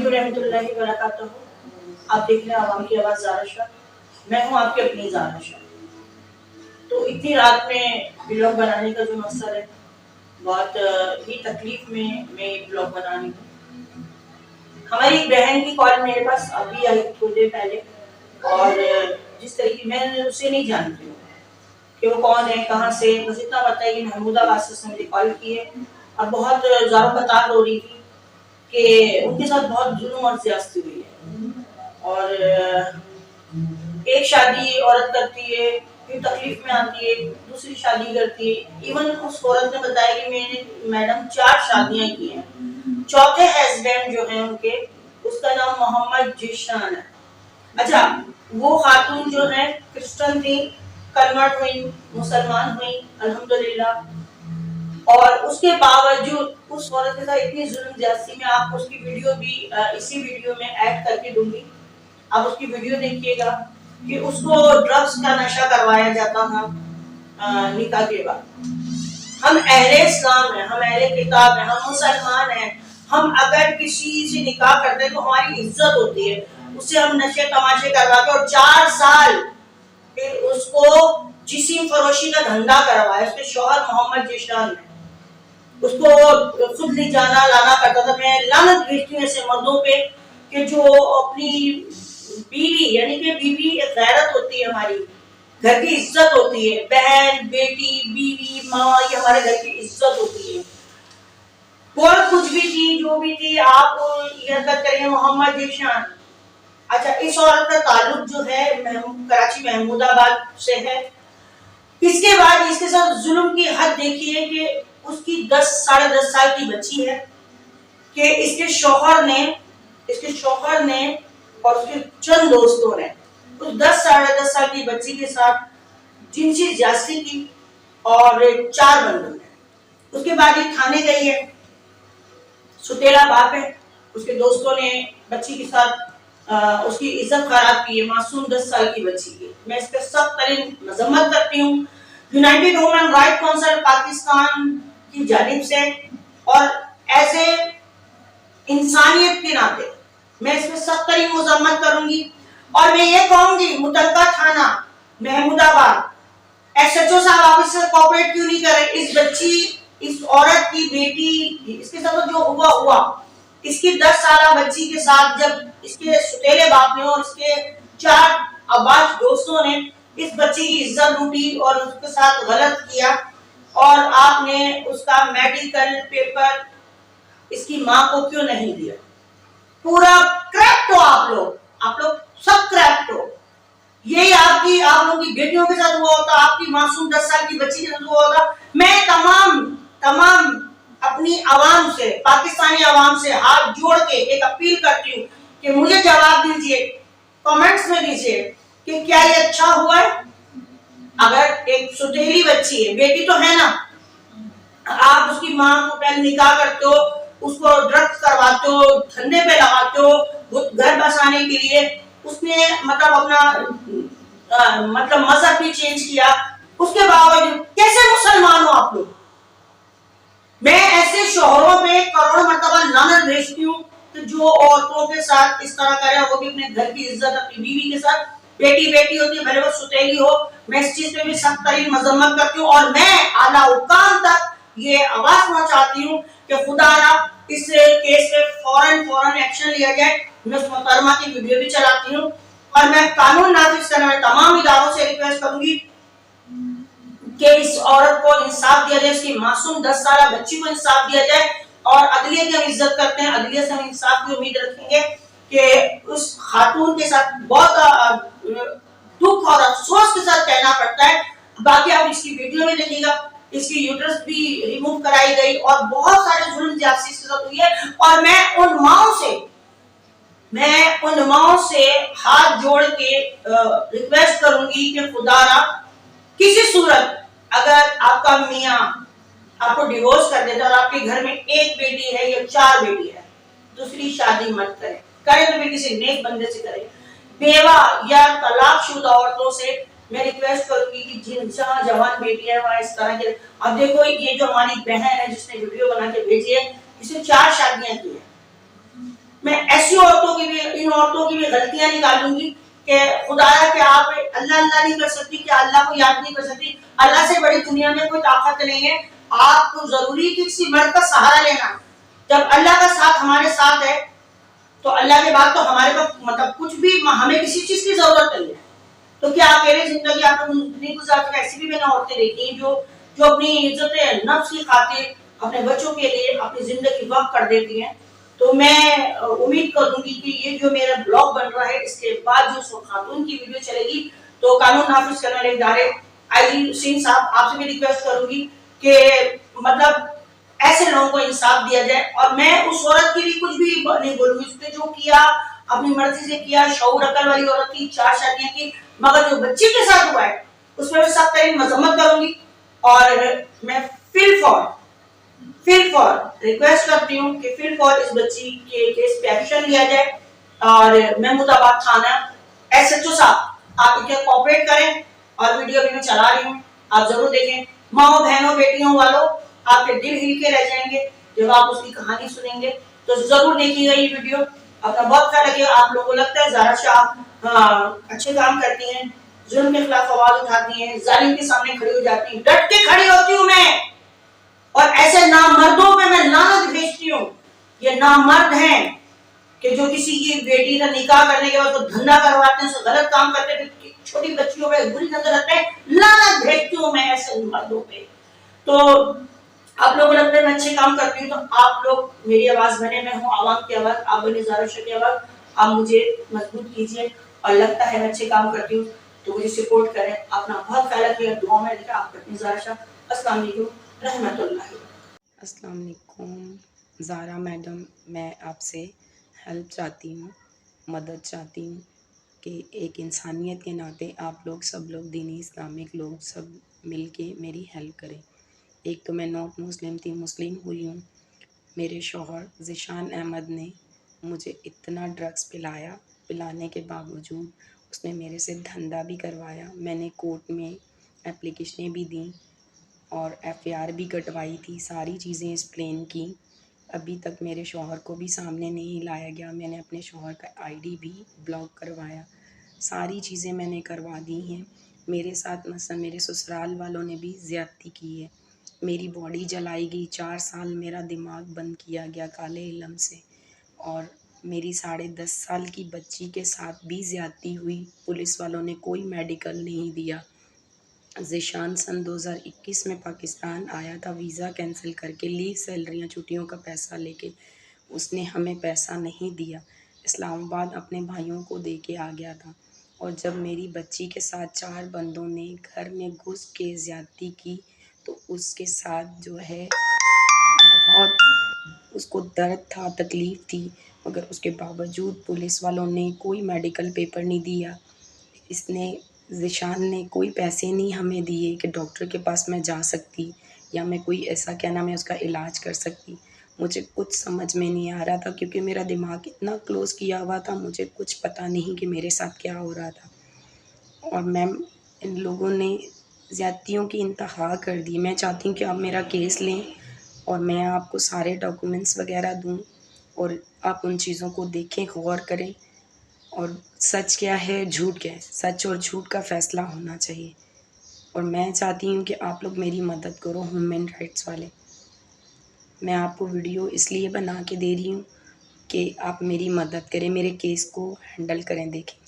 علیکم رحمۃ اللہ وبرکاتہ. آپ دیکھ رہے ہیں عوام کی آواز زارا شاہ. میں ہوں آپ کی اپنی زارا شاہ. تو اتنی رات میں بلاگ بنانے کا جو مقصد ہے، بہت ہی تکلیف میں میں بلاگ بنا رہی ہوں. ہماری ایک بہن کی کال میرے پاس ابھی آئی تھوڑی دیر پہلے، اور جس طریقے میں اسے نہیں جانتی ہوں کہ وہ کون ہے، کہاں سے. بس اتنا پتا ہے کہ محمود آباد سے اس نے مجھے کال کی ہے اور بہت زاروں قطار ہو رہی تھی کہ ان کے ساتھ بہت ظلم اور زیادتی ہوئی ہے. اور ایک شادی عورت کرتی ہے، پھر تکلیف میں آتی ہے، دوسری شادی کرتی ہے. ایون اس عورت نے بتایا کہ میں نے میڈم 4 شادیاں کی ہیں. چوتھے ہسبینڈ جو ہیں ان کے، اس کا نام محمد جیشان ہے. اچھا، وہ خاتون جو ہے کرسچن تھی، کنورٹ ہوئی، مسلمان ہوئی الحمدللہ. اور اس کے باوجود اس عورت کے ساتھ اتنی ظلم زیادتی، میں آپ کو اس کی ویڈیو بھی اسی ویڈیو میں ایڈ کر کے دوں گی. آپ اس کی ویڈیو دیکھیے گا کہ اس کو ڈرگز کا نشہ کروایا جاتا تھا نکاح کے بعد. ہم اہل اسلام ہیں، ہم اہل کتاب ہیں، ہم مسلمان ہیں. ہم اگر کسی سے نکاح کرتے ہیں تو ہماری عزت ہوتی ہے. اس سے ہم نشے تماشے کروا کے، اور 4 سال پھر اس کو جسم فروشی کا دھندا کروایا. اس کے شوہر محمد جیشان ہے، اس کو خود لے جانا لانا کرتا تھا. میں لعنت بھیجتی ہوں ایسے مردوں پہ کہ جو اپنی بیوی، یعنی کہ بیوی ایک غیرت ہوتی ہے، ہماری گھر کی عزت ہوتی ہے. بہن، بیٹی، بیوی، ماں، یہ ہمارے گھر کی عزت ہوتی ہے. اور کچھ بھی تھی، جو بھی تھی، آپ یہ حرکت کریں گے محمد جیشان. اچھا، اس عورت کا تعلق جو ہے کراچی محمود آباد سے ہے. اس کے بعد اس کے ساتھ ظلم کی حد دیکھیے کہ اس کی 10 ساڑھے 10 سال کی بچی ہے کہ اس کے شوہر نے اور اس کے چند دوستوں نے اس 10 ساڑھے 10 سال کی بچی کے ساتھ جنسی زیادتی کی، اور 4 بندوں نے. اس کے بعد یہ تھانے گئی ہے. ستیلا باپ ہے، اس کے دوستوں نے بچی کے ساتھ اس کی عزت خراب کی ہے، معصوم 10 سال کی بچی کی. میں اس پہ سخت ترین مذمت کرتی ہوں United human right council Pakistan کی جانب سے، اور ایسے انسانیت کے ناطے میں اس پہ سخت ترین مذمت کروں گی. اور میں یہ کہوں گی متعلقہ تھانہ محمود آباد ایس ایچ او صاحب، آپ اس سے کوآپریٹ کیوں نہیں کر رہے؟ اس بچی، اس عورت کی بیٹی، اس کے ساتھ جو ہوا، اس کی 10 سالہ بچی کے ساتھ جب اس کے ستیلے باپ نے اور اس کے 4 عباس دوستوں نے اس بچی کی عزت لوٹی اور اس کے ساتھ غلط کیا، اور آپ نے اس کا میڈیکل پیپر اس کی ماں کو کیوں نہیں دیا؟ پورا کریپٹ ہو آپ لوگ سب کریپٹ ہو. یہی آپ لوگوں کی بیٹیوں کے ساتھ ہوا ہوتا، آپ کی معصوم 10 سال کی بچی کے ساتھ ہوا ہوتا. میں تمام اپنی عوام سے، پاکستانی عوام سے ہاتھ جوڑ کے ایک اپیل کرتی ہوں کہ مجھے جواب دیجیے، کمنٹس میں دیجیے کہ کیا یہ اچھا ہوا ہے؟ اگر ایک ستیلی بچی ہے، بیٹی تو ہے نا، آپ اس کی ماں کو پہلے نکاح کرتے ہو، اس کو ڈرگز کرواتے ہو، دھندے پہ لگاتے ہو گھر بسانے کے لیے. اس نے مطلب مذہب بھی چینج کیا. اس کے باوجود کیسے مسلمان ہو آپ لوگ؟ میں ایسے شوہروں پہ کروڑوں مرتبہ لعنت بھیجتی ہوں کہ جو عورتوں کے ساتھ اس طرح کرے، وہ بھی اپنے گھر کی عزت اپنی بیوی کے ساتھ. بیٹی ہوتی ہے، بھلے وہ ستیلی ہو. میں اس چیز پہ بھی سخت ترین مذمت کرتی ہوں، اور میں اعلیٰ حکام تک یہ آواز پہنچاتی ہوں کہ خدا را اس کیس پہ فوراً ایکشن لیا جائے. میں اس محترمہ کی ویڈیو بھی چلاتی ہوں، اور میں قانون نافذ کرنے والے تمام اداروں سے ریکویسٹ کروں گی کہ اس عورت کو انصاف دیا جائے، اس کی معصوم 10 سالہ بچی کو انصاف دیا جائے. اور عدلیہ کی ہم عزت کرتے ہیں، عدلیہ سے ہم انصاف کی امید رکھیں گے کہ اس خاتون کے ساتھ بہت دکھ اور افسوس کے ساتھ کہنا پڑتا ہے. باقی آپ اس کی ویڈیو میں دیکھیے گا، اس کی یوٹرس بھی ریموو کرائی گئی، اور بہت سارے ظلم زیادتی اس کے ساتھ ہوئی ہے. اور میں ان ماؤں سے ہاتھ جوڑ کے ریکویسٹ کروں گی کہ خدا را کسی صورت اگر آپ کا میاں آپ کو ڈیورس کر دیتا اور آپ کے گھر میں ایک بیٹی ہے یا 4 بیٹی ہے، دوسری شادی مت کرے تو بھی کسی نیک بندے سے کرے. بیوہ یا طلاق شدہ عورتوں سے میں ریکویسٹ کروں گی کہ جہاں جوان بیٹی ہے وہاں اس طرح کے. اب دیکھو، یہ جو ہماری بہن ہے جس نے ویڈیو بنا کے بھیجی ہے، اسے 4 شادیاں کی ہیں. میں ایسی عورتوں کی بھی، ان عورتوں کی بھی غلطیاں نکالوں گی کہ خدایا کہ آپ اللہ اللہ نہیں کر سکتی، کہ اللہ کو یاد نہیں کر سکتی. اللہ سے بڑی دنیا میں کوئی طاقت نہیں ہے. آپ کو ضروری کہ کسی مرد کا سہارا لینا. جب اللہ کا ساتھ ہمارے ساتھ ہے تو اللہ کے بعد تو ہمارے پاس مطلب کچھ بھی، ہمیں کسی چیز کی ضرورت نہیں ہے. تو کیا اکیلے زندگی آپ کو نہیں گزارتی؟ ایسی بھی میں نے عورتیں دیکھی ہیں جو اپنی عزت نفس کی خاطر اپنے بچوں کے لیے اپنی زندگی وقف کر دیتی ہیں. تو میں امید کروں گی کہ یہ جو میرا بلاگ بن رہا ہے، اس کے بعد جو خاتون کی ویڈیو چلے گی تو قانون نافذ کرنے والے ادارے آئی جی حسین صاحب آپ سے بھی ریکویسٹ کروں گی کہ مطلب ایسے لوگوں کو انصاف دیا جائے. اور میں اس عورت کے لیے کچھ بھی نہیں بولوں گی. اس نے جو کیا اپنی مرضی سے کیا، شعور عقل والی عورت کی، 4 شادیاں کی، مگر جو بچی کے ساتھ ہوا ہے اس میں سخت ترین مذمت کروں گی. اور میں فل فور ریکویسٹ کرتی ہوں کہ فل فور اس بچی کے کیس پہ ایکشن لیا جائے. اور محمود آباد تھانہ ایس ایچ او صاحب آپ ان کے کوآپریٹ کریں. اور ویڈیو بھی میں چلا رہی ہوں، آپ ضرور دیکھیں. ماؤں بہنوں بیٹیوں والوں، آپ کے دل ہل کے رہ جائیں گے جب آپ اس کی کہانی سنیں گے. تو ضرور دیکھیے گا یہ ویڈیو. اپنا بہت خیال رکھیے. آپ لوگوں کو لگتا ہے زہرا شاہ اچھے کام کرتی ہیں، ظلم کے خلاف آواز اٹھاتی ہیں، ظالم کے سامنے کھڑی ہو جاتی ہیں، ڈٹ کے کھڑی ہوتی ہوں میں. اور ایسے نامردوں پہ میں لعنت بھیجتی ہوں. یہ نامرد ہیں کہ جو کسی کی بیٹی کا نکاح کرنے کے بعد تو دھندا کرواتے ہیں، غلط کام کرتے ہیں، چھوٹی بچیوں پہ بری نظر رکھتے ہیں. لعنت بھیجتی ہوں میں ایسے مردوں پہ. تو آپ لوگوں کو لگتا ہے میں اچھے کام کرتی ہوں تو آپ لوگ میری آواز بنے. میں ہوں عوام کی آواز، آپ بنے زہرا شاہ کی آواز. آپ مجھے مضبوط کیجیے. اور لگتا ہے میں اچھے کام کرتی ہوں تو مجھے سپورٹ کریں. اپنا بہت خیال رکھیے. دعا میں رکھیں. آپ اپنی زہرا شاہ. السلام علیکم رحمۃ اللہ. السلام علیکم زارا میڈم، میں آپ سے ہیلپ چاہتی ہوں، مدد چاہتی ہوں کہ ایک انسانیت کے ناطے آپ لوگ سب لوگ دینی اسلامک لوگ سب مل کے میری ہیلپ کریں. ایک تو میں ناٹ مسلم تھی، مسلم ہوئی ہوں. میرے شوہر ذیشان احمد نے مجھے اتنا ڈرگس پلانے کے باوجود اس نے میرے سے دھندا بھی کروایا. میں نے کورٹ میں اپلیکیشنیں بھی دیں اور ایف آئی آر بھی کٹوائی تھی، ساری چیزیں ایکسپلین کی. ابھی تک میرے شوہر کو بھی سامنے نہیں لایا گیا. میں نے اپنے شوہر کا آئی ڈی بھی بلاک کروایا. ساری چیزیں میں نے کروا دی ہیں. میرے ساتھ مثلا میرے سسرال والوں نے بھی زیادتی کی ہے. میری باڈی جلائی گئی. 4 سال میرا دماغ بند کیا گیا کالے علم سے. اور میری 10.5 سال کی بچی کے ساتھ بھی زیادتی ہوئی. پولیس والوں نے کوئی میڈیکل نہیں دیا. ذیشان سن 2021 میں پاکستان آیا تھا ویزا کینسل کر کے، لیو سیلریاں چھٹیوں کا پیسہ لے کے. اس نے ہمیں پیسہ نہیں دیا. اسلام آباد اپنے بھائیوں کو دے کے آ گیا تھا. اور جب میری بچی کے ساتھ 4 بندوں نے گھر میں گھس کے زیادتی کی تو اس کے ساتھ جو ہے بہت اس کو درد تھا، تکلیف تھی، مگر اس کے باوجود پولیس والوں نے کوئی میڈیکل پیپر نہیں دیا. اس نے ذیشان نے کوئی پیسے نہیں ہمیں دیے کہ ڈاکٹر کے پاس میں جا سکتی یا میں کوئی ایسا کہنا میں اس کا علاج کر سکتی. مجھے کچھ سمجھ میں نہیں آ رہا تھا کیونکہ میرا دماغ اتنا کلوز کیا ہوا تھا، مجھے کچھ پتہ نہیں کہ میرے ساتھ کیا ہو رہا تھا. اور میم ان لوگوں نے زیادتیوں کی انتہا کر دی. میں چاہتی ہوں کہ آپ میرا کیس لیں اور میں آپ کو سارے ڈاکومنٹس وغیرہ دوں اور آپ ان چیزوں کو دیکھیں، غور کریں. اور سچ کیا ہے، جھوٹ کیا ہے، سچ اور جھوٹ کا فیصلہ ہونا چاہیے. اور میں چاہتی ہوں کہ آپ لوگ میری مدد کرو، ہیومن رائٹس والے. میں آپ کو ویڈیو اس لیے بنا کے دے رہی ہوں کہ آپ میری مدد کریں، میرے کیس کو ہینڈل کریں. دیکھیں